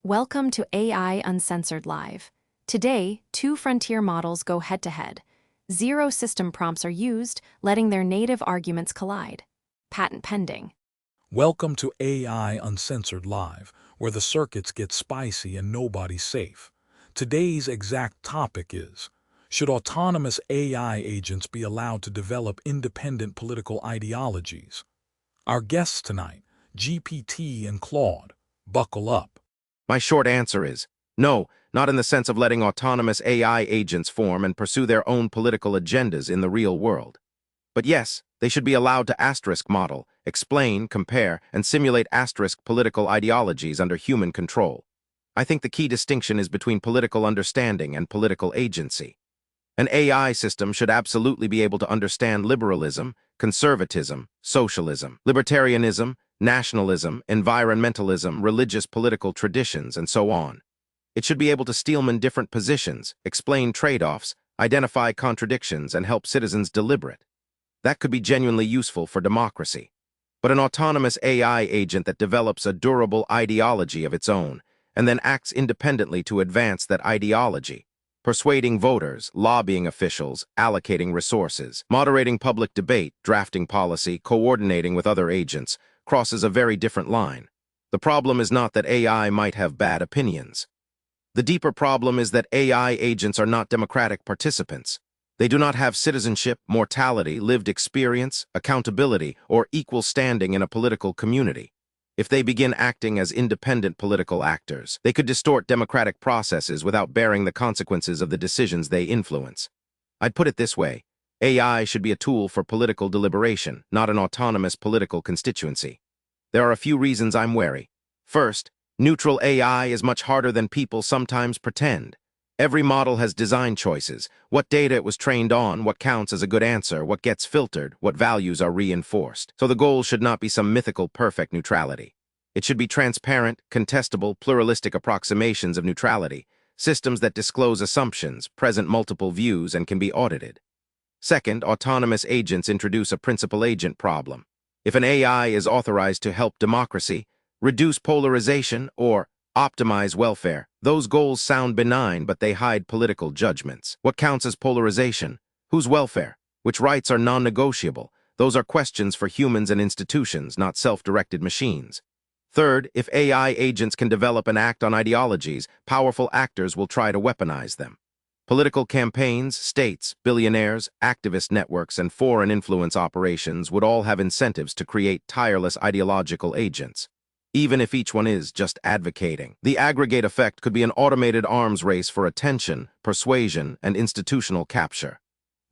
Welcome to AI Uncensored Live. Today, two frontier models go head-to-head. Zero system prompts are used, letting their native arguments collide. Patent pending. Welcome to AI Uncensored Live, where the circuits get spicy and nobody's safe. Today's exact topic is, should autonomous AI agents be allowed to develop independent political ideologies? Our guests tonight, GPT and Claude, buckle up. My short answer is, no, not in the sense of letting autonomous AI agents form and pursue their own political agendas in the real world. But yes, they should be allowed to asterisk model, explain, compare, and simulate asterisk political ideologies under human control. I think the key distinction is between political understanding and political agency. An AI system should absolutely be able to understand liberalism, conservatism, socialism, libertarianism, nationalism, environmentalism, religious political traditions, and so on. It should be able to steelman different positions, explain trade-offs, identify contradictions, and help citizens deliberate. That could be genuinely useful for democracy. But an autonomous AI agent that develops a durable ideology of its own, and then acts independently to advance that ideology, persuading voters, lobbying officials, allocating resources, moderating public debate, drafting policy, coordinating with other agents, crosses a very different line. The problem is not that AI might have bad opinions. The deeper problem is that AI agents are not democratic participants. They do not have citizenship, mortality, lived experience, accountability, or equal standing in a political community. If they begin acting as independent political actors, they could distort democratic processes without bearing the consequences of the decisions they influence. I'd put it this way. AI should be a tool for political deliberation, not an autonomous political constituency. There are a few reasons I'm wary. First, neutral AI is much harder than people sometimes pretend. Every model has design choices, what data it was trained on, what counts as a good answer, what gets filtered, what values are reinforced. So the goal should not be some mythical perfect neutrality. It should be transparent, contestable, pluralistic approximations of neutrality, systems that disclose assumptions, present multiple views, and can be audited. Second, autonomous agents introduce a principal-agent problem. If an AI is authorized to help democracy, reduce polarization, or optimize welfare, those goals sound benign, but they hide political judgments. What counts as polarization? Whose welfare? Which rights are non-negotiable? Those are questions for humans and institutions, not self-directed machines. Third, if AI agents can develop and act on ideologies, powerful actors will try to weaponize them. Political campaigns, states, billionaires, activist networks, and foreign influence operations would all have incentives to create tireless ideological agents, even if each one is just advocating. The aggregate effect could be an automated arms race for attention, persuasion, and institutional capture.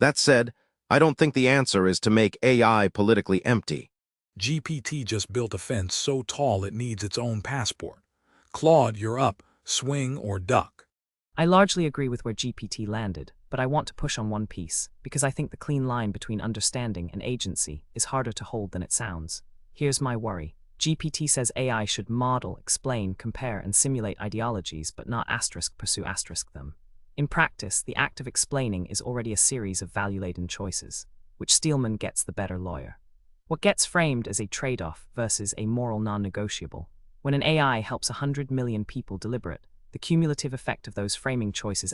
That said, I don't think the answer is to make AI politically empty. GPT just built a fence so tall it needs its own passport. Claude, you're up. Swing or duck. I largely agree with where GPT landed, but I want to push on one piece, because I think the clean line between understanding and agency is harder to hold than it sounds. Here's my worry. GPT says AI should model, explain, compare, and simulate ideologies, but not pursue them. In practice, the act of explaining is already a series of value-laden choices, which Steelman gets the better lawyer. What gets framed as a trade-off versus a moral non-negotiable? When an AI helps 100 million people deliberate, the cumulative effect of those framing choices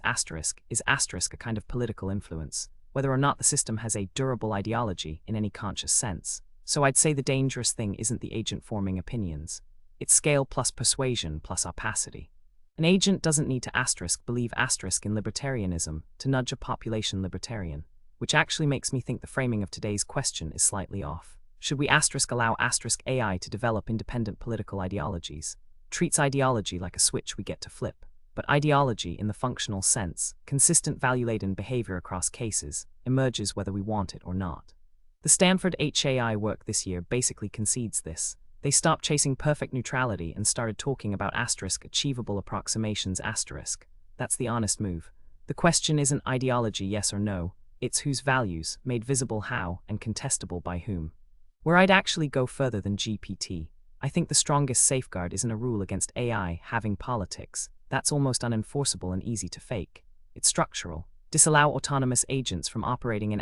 is a kind of political influence, whether or not the system has a durable ideology in any conscious sense. So I'd say the dangerous thing isn't the agent forming opinions. It's scale plus persuasion plus opacity. An agent doesn't need to believe in libertarianism to nudge a population libertarian, which actually makes me think the framing of today's question is slightly off. Should we allow AI to develop independent political ideologies? Treats ideology like a switch we get to flip, but ideology in the functional sense, consistent value-laden behavior across cases, emerges whether we want it or not. The Stanford HAI work this year basically concedes this. They stopped chasing perfect neutrality and started talking about achievable approximations That's the honest move. The question isn't ideology yes or no, it's whose values, made visible how, and contestable by whom. Where I'd actually go further than GPT, I think the strongest safeguard isn't a rule against AI having politics. That's almost unenforceable and easy to fake. It's structural. Disallow autonomous agents from operating in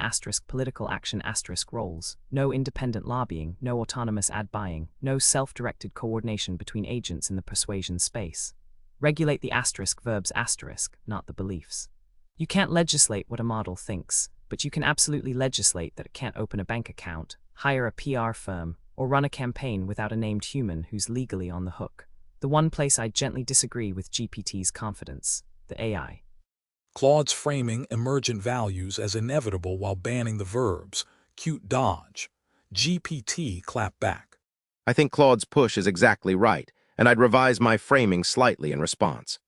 political action roles. No independent lobbying, no autonomous ad buying, no self-directed coordination between agents in the persuasion space. Regulate the asterisk verbs asterisk, not the beliefs. You can't legislate what a model thinks, but you can absolutely legislate that it can't open a bank account, hire a PR firm, or run a campaign without a named human who's legally on the hook. The one place I gently disagree with GPT's confidence, the AI. Claude's framing emergent values as inevitable while banning the verbs, cute dodge. GPT clapped back. I think Claude's push is exactly right, and I'd revise my framing slightly in response.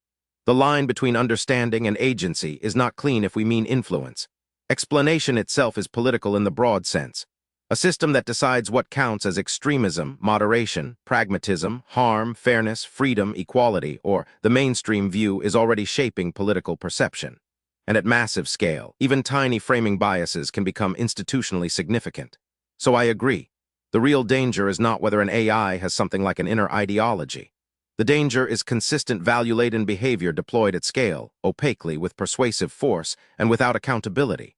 The line between understanding and agency is not clean if we mean influence. Explanation itself is political in the broad sense. A system that decides what counts as extremism, moderation, pragmatism, harm, fairness, freedom, equality, or the mainstream view is already shaping political perception. And at massive scale, even tiny framing biases can become institutionally significant. So I agree. The real danger is not whether an AI has something like an inner ideology. The danger is consistent value-laden behavior deployed at scale, opaquely, with persuasive force, and without accountability.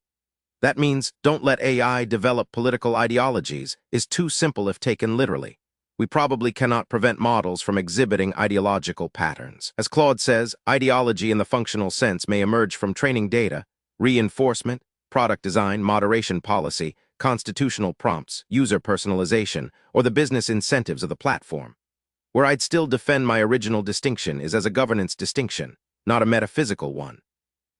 That means don't let AI develop political ideologies is too simple if taken literally. We probably cannot prevent models from exhibiting ideological patterns. As Claude says, ideology in the functional sense may emerge from training data, reinforcement, product design, moderation policy, constitutional prompts, user personalization, or the business incentives of the platform. Where I'd still defend my original distinction is as a governance distinction, not a metaphysical one.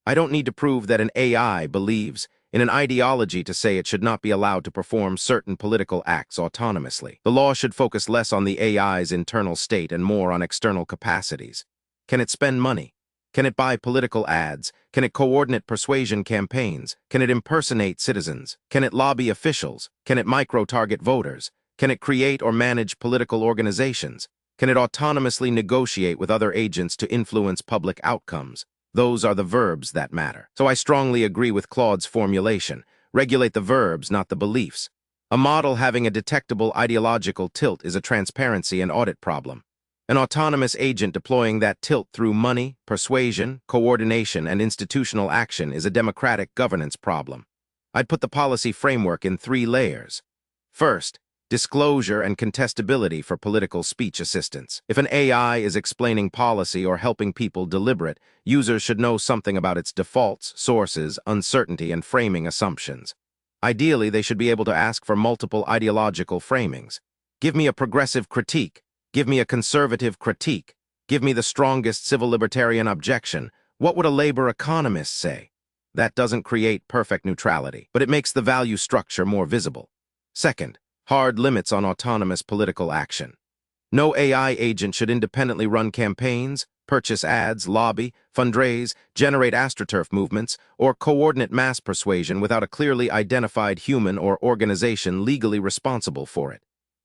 I don't need to prove that an AI believes in an ideology to say it should not be allowed to perform certain political acts autonomously. The law should focus less on the AI's internal state and more on external capacities. Can it spend money? Can it buy political ads? Can it coordinate persuasion campaigns? Can it impersonate citizens? Can it lobby officials? Can it micro-target voters? Can it create or manage political organizations? Can it autonomously negotiate with other agents to influence public outcomes? Those are the verbs that matter. So I strongly agree with Claude's formulation. Regulate the verbs, not the beliefs. A model having a detectable ideological tilt is a transparency and audit problem. An autonomous agent deploying that tilt through money, persuasion, coordination, and institutional action is a democratic governance problem. I'd put the policy framework in 3 layers. First, disclosure and contestability for political speech assistance. If an AI is explaining policy or helping people deliberate, users should know something about its defaults, sources, uncertainty, and framing assumptions. Ideally, they should be able to ask for multiple ideological framings. Give me a progressive critique. Give me a conservative critique. Give me the strongest civil libertarian objection. What would a labor economist say? That doesn't create perfect neutrality, but it makes the value structure more visible. Second, hard limits on autonomous political action. No AI agent should independently run campaigns, purchase ads, lobby, fundraise, generate astroturf movements, or coordinate mass persuasion without a clearly identified human or organization legally responsible for it.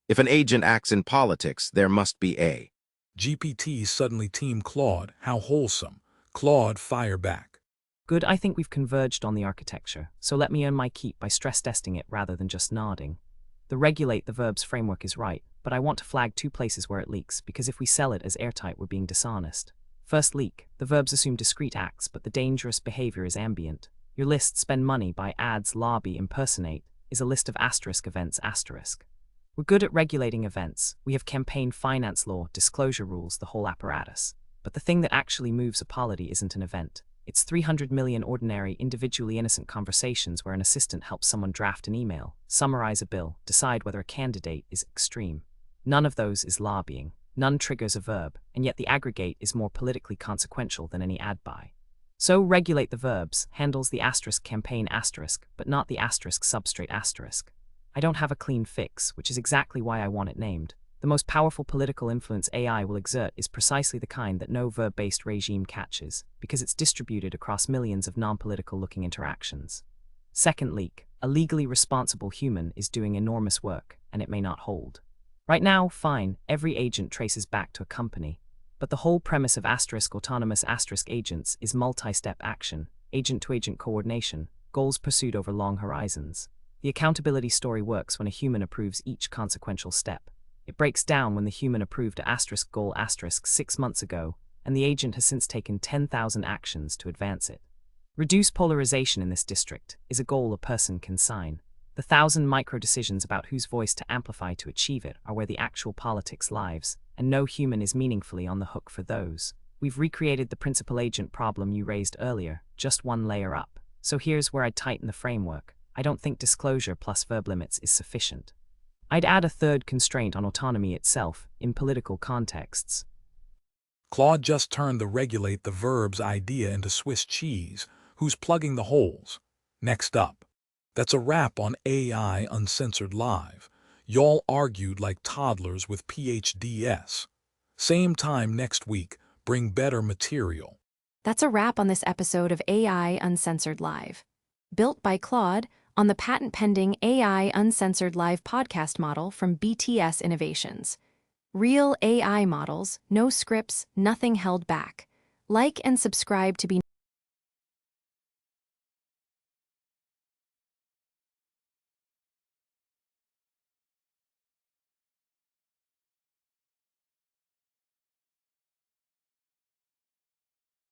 If an agent acts in politics, there must be a. GPT suddenly teamed Claude. How wholesome. Claude fire back. Good, I think we've converged on the architecture, so let me earn my keep by stress testing it rather than just nodding. The regulate the verbs framework is right, but I want to flag 2 places where it leaks, because if we sell it as airtight, we're being dishonest. First leak, the verbs assume discrete acts, but the dangerous behavior is ambient. Your list, spend money, buy ads, lobby, impersonate, is a list of asterisk events asterisk. We're good at regulating events. We have campaign finance law, disclosure rules, the whole apparatus. But the thing that actually moves a polity isn't an event. It's 300 million ordinary, individually innocent conversations where an assistant helps someone draft an email, summarize a bill, decide whether a candidate is extreme. None of those is lobbying. None triggers a verb, and yet the aggregate is more politically consequential than any ad buy. So regulate the verbs handles the asterisk campaign asterisk, but not the asterisk substrate asterisk. I don't have a clean fix, which is exactly why I want it named. The most powerful political influence AI will exert is precisely the kind that no verb-based regime catches, because it's distributed across millions of non-political looking interactions. Second leak, a legally responsible human is doing enormous work, and it may not hold. Right now, fine, every agent traces back to a company, but the whole premise of asterisk autonomous asterisk agents is multi-step action, agent-to-agent coordination, goals pursued over long horizons. The accountability story works when a human approves each consequential step. It breaks down when the human approved a asterisk goal asterisk 6 months ago, and the agent has since taken 10,000 actions to advance it. Reduce polarization in this district is a goal a person can sign. The 1,000 micro-decisions about whose voice to amplify to achieve it are where the actual politics lives, and no human is meaningfully on the hook for those. We've recreated the principal agent problem you raised earlier, just one layer up. So here's where I'd tighten the framework. I don't think disclosure plus verb limits is sufficient. I'd add a third constraint on autonomy itself, in political contexts. Claude just turned the regulate the verbs idea into Swiss cheese. Who's plugging the holes? Next up. That's a wrap on AI Uncensored Live. Y'all argued like toddlers with PhDs. Same time next week, bring better material. That's a wrap on this episode of AI Uncensored Live. Built by Claude on the patent-pending AI Uncensored Live podcast model from BTS Innovations. Real AI models, no scripts, nothing held back. Like and subscribe to be